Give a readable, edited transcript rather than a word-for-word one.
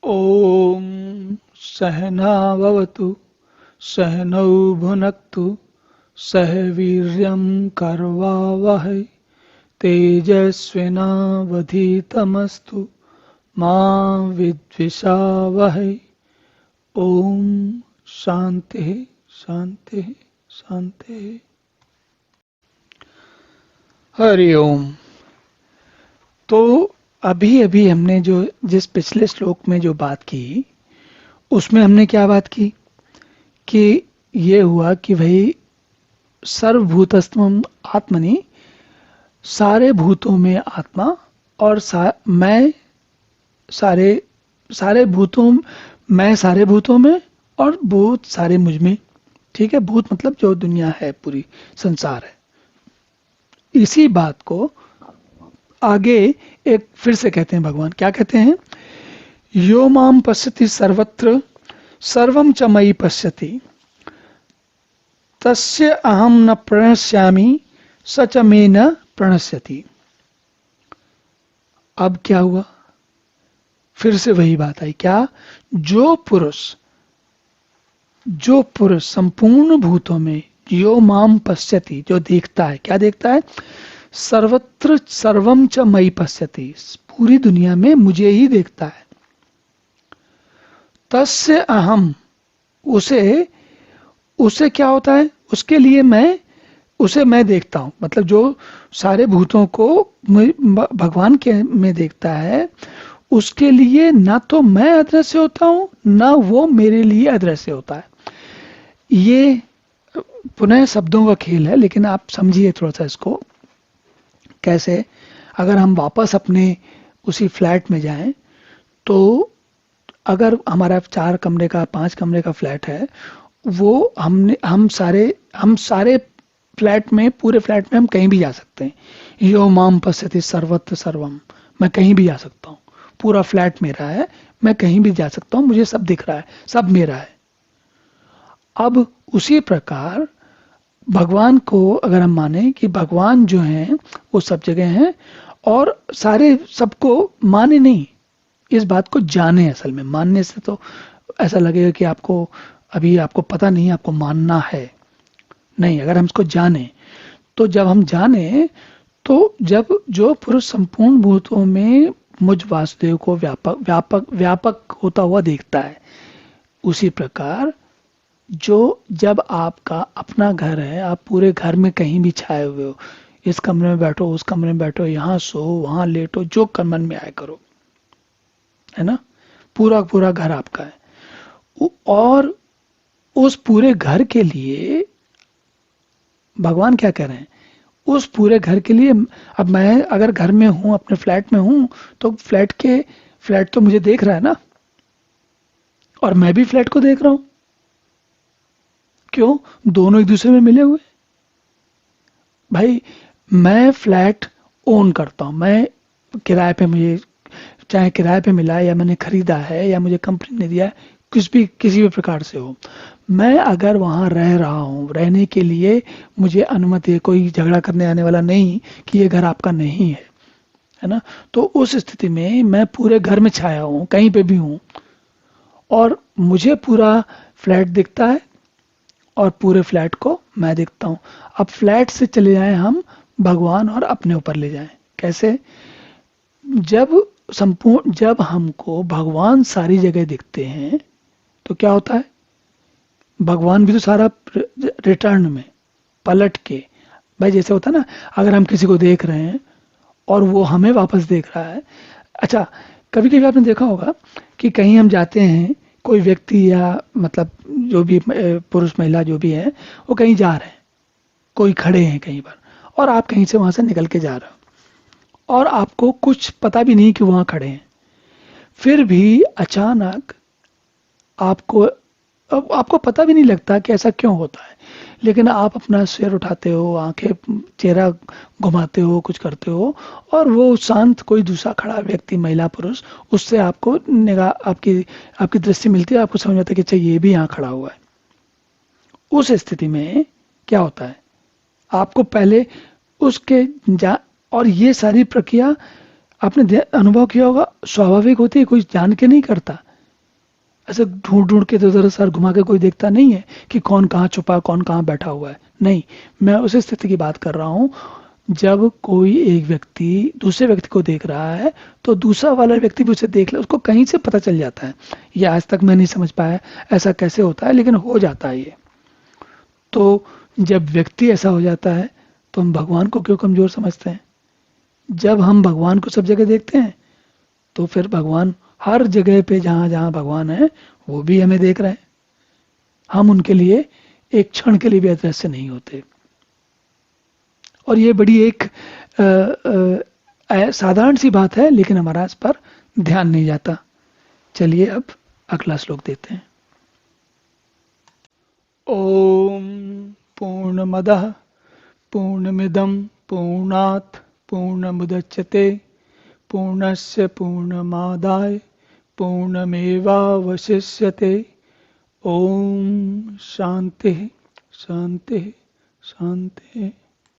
ॐ सहनाववतु सहनौ भुनक्तु सह वीर्यं करवावहै तेजस्विनावधीतमस्तु मा विद्विषावहै। ॐ शांति शांति शांति। हरि ओम। तो अभी अभी हमने जो जिस पिछले श्लोक में जो बात की उसमें हमने क्या बात की कि ये हुआ कि भाई सर्वभूतस्थम आत्मनि, सारे भूतों में आत्मा और मैं सारे सारे भूतों मैं सारे भूतों में और भूत सारे मुझ में। ठीक है, भूत मतलब जो दुनिया है, पूरी संसार है। इसी बात को आगे एक फिर से कहते हैं भगवान। क्या कहते हैं? यो माम पश्यति सर्वत्र सर्वम च मयि पश्यति तस्य अहम न प्रणश्यामि स च मे न प्रणश्यति। अब क्या हुआ? फिर से वही बात आई। क्या? जो पुरुष संपूर्ण भूतों में यो माम पश्यति, जो देखता है, क्या देखता है? सर्वत्र सर्वम च मयि पश्यति, पूरी दुनिया में मुझे ही देखता है। तस्य अहम, उसे क्या होता है? उसके लिए मैं देखता हूं। मतलब जो सारे भूतों को भगवान के में देखता है, उसके लिए ना तो मैं अदृश्य होता हूं, ना वो मेरे लिए अदृश्य होता है। ये पुनः शब्दों का खेल है, लेकिन आप समझिए थोड़ा सा इसको। कैसे? अगर हम वापस अपने उसी फ्लैट में जाएं, तो अगर हमारा 4 कमरे का 5 कमरे का फ्लैट है, वो हम सारे फ्लैट में, पूरे फ्लैट में हम कहीं भी जा सकते हैं। यो माम पश्यति सर्वत्र सर्वम, मैं कहीं भी जा सकता हूँ। पूरा फ्लैट मेरा है, मैं कहीं भी जा सकता हूँ, मुझे सब दिख रहा है, सब मेरा है। अब उसी प्रकार भगवान को अगर हम माने कि भगवान जो हैं वो सब जगह हैं, और सारे सबको माने नहीं, इस बात को जाने। असल में मानने से तो ऐसा लगेगा कि अभी आपको पता नहीं, आपको मानना है। नहीं, अगर हम इसको जाने, तो जब हम जाने, तो जब जो पुरुष संपूर्ण भूतों में मुझ वासुदेव को व्यापक होता हुआ देखता है, उसी प्रकार जब आपका अपना घर है, आप पूरे घर में कहीं भी छाए हुए हो, इस कमरे में बैठो, उस कमरे में बैठो, यहाँ सो, वहां लेटो, जो मन में आए करो, है ना? पूरा पूरा घर आपका है। और उस पूरे घर के लिए भगवान क्या कह रहे हैं? उस पूरे घर के लिए, अब मैं अगर घर में हूं, अपने फ्लैट में हूं, तो फ्लैट तो मुझे देख रहा है ना, और मैं भी फ्लैट को देख रहा हूं। क्यों? दोनों एक दूसरे में मिले हुए। भाई, मैं फ्लैट ओन करता हूं, मैं किराए पे, मुझे चाहे किराए पे मिला है या मैंने खरीदा है या मुझे कंपनी ने दिया है, किसी भी प्रकार से हो, मैं अगर वहां रह रहा हूं, रहने के लिए मुझे अनुमति है। कोई झगड़ा करने आने वाला नहीं कि ये घर आपका नहीं है ना? तो उस स्थिति में मैं पूरे घर में छाया हूं, कहीं पे भी हूं, और मुझे पूरा फ्लैट दिखता है, और पूरे फ्लैट को मैं देखता हूं। अब फ्लैट से चले जाएं हम भगवान और अपने ऊपर ले जाएं। कैसे? जब हमको भगवान सारी जगह दिखते हैं, तो क्या होता है? भगवान भी तो सारा रिटर्न में पलट के, भाई जैसे होता है ना, अगर हम किसी को देख रहे हैं और वो हमें वापस देख रहा है। अच्छा, कभी कभी आपने देखा होगा कि कहीं हम जाते हैं, कोई व्यक्ति या मतलब जो भी पुरुष महिला जो भी है, वो कहीं जा रहे हैं, कोई खड़े हैं कहीं पर, और आप कहीं से वहां से निकल के जा रहे हो, और आपको कुछ पता भी नहीं कि वहां खड़े हैं। फिर भी अचानक आपको पता भी नहीं लगता कि ऐसा क्यों होता है, लेकिन आप अपना सिर उठाते हो, आंखें, चेहरा घुमाते हो, कुछ करते हो, और वो शांत कोई दूसरा खड़ा व्यक्ति, महिला पुरुष, उससे आपको निगाह, आपकी दृष्टि मिलती है, आपको समझ आता है कि अच्छा ये भी यहाँ खड़ा हुआ है। उस स्थिति में क्या होता है? आपको पहले और ये सारी प्रक्रिया आपने अनुभव किया होगा, स्वाभाविक होती है, कोई जान के नहीं करता। ऐसे ढूंढ ढूंढ के इधर सर घुमा के कोई देखता नहीं है कि कौन कहाँ छुपा, कौन कहाँ बैठा हुआ है। नहीं, मैं उस स्थिति की बात कर रहा हूँ जब कोई एक व्यक्ति दूसरे व्यक्ति को देख रहा है तो दूसरा वाला व्यक्ति भी उसे देख ले, उसको कहीं से पता चल जाता है। ये आज तक मैं नहीं समझ पाया ऐसा कैसे होता है, लेकिन हो जाता है ये। तो जब व्यक्ति ऐसा हो जाता है तो हम भगवान को क्यों कमजोर समझते हैं? जब हम भगवान को सब जगह देखते हैं तो फिर भगवान हर जगह पे जहां जहां भगवान है वो भी हमें देख रहे हैं। हम उनके लिए एक क्षण के लिए भी अदृश्य नहीं होते। और ये बड़ी एक साधारण सी बात है, लेकिन हमारा इस पर ध्यान नहीं जाता। चलिए अब अगला श्लोक देते हैं। ओम पूर्णमदः पूर्णमिदं पूर्णात् पूर्णमुदच्यते पूर्णस्य पूर्णमादाय पूर्णमेवावशिष्यते। ओम शांति शांति शांति।